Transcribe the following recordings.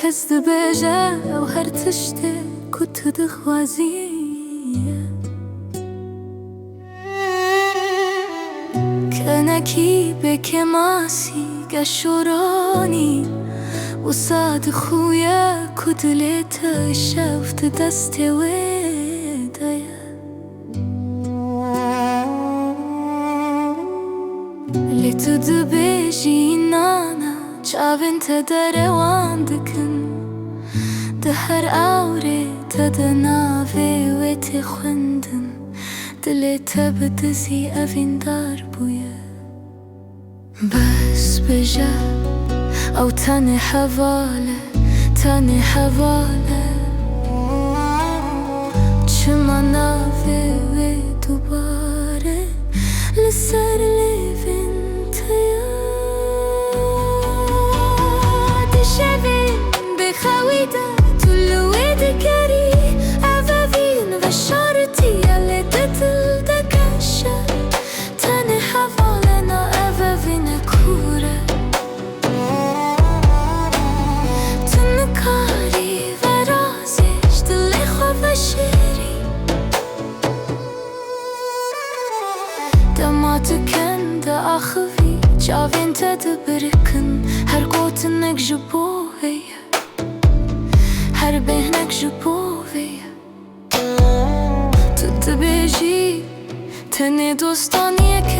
كز دباجة أو هرتشتي كنت دخوازية كأنكي بكماسي قشوراني وصاد خويا كدلتا شافت دستي ويدايا اللي تدبيجي نانا جابنت دروان دهر أوري تدنافي ويتي خندن دلي تبدزي أفين داربويا بس بجا أو تاني حوالة چما نافي ويدوباره لسر ليفين تيا دشوين بخويدة دماتكن دا أخفي جاوين تدبركن هر قوتنك جبوهي هر بهنك جبوهي تدبيجي تني دوستانيك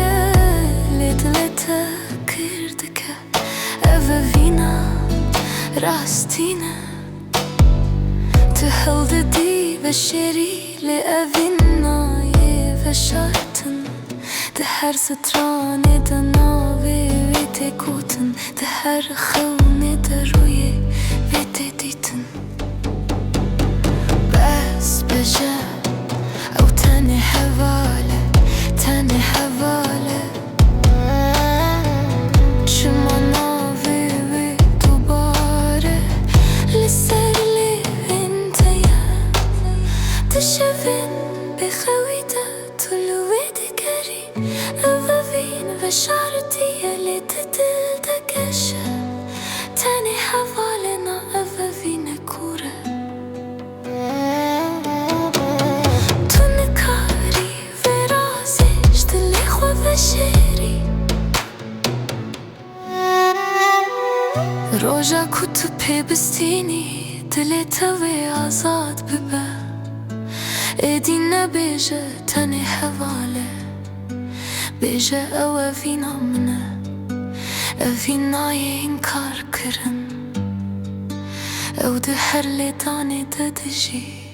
لدلتا كردك أففينا راستينا تهلد دي بشري لأفينا يفشارتن دهر ستراني دناوي ويتي كوتن دهر خوني دروي ويتي ديتن بس بجا أو تاني حوالة چما ناوي ويدوباره لسر لي انتيا تشوين بخويدة طلوي دكاري أفافين وشارتي اللي تدل دكاشة تاني حوالنا أفافين كورة تنكاري فرازي اشتلي خوفشيري روجا كنت بيبستيني دلي توي آزاد ببا ادينا بيجا تاني حوالة بيجا او افينا منا افينا ينكار كرن او دهر لي داني ددجي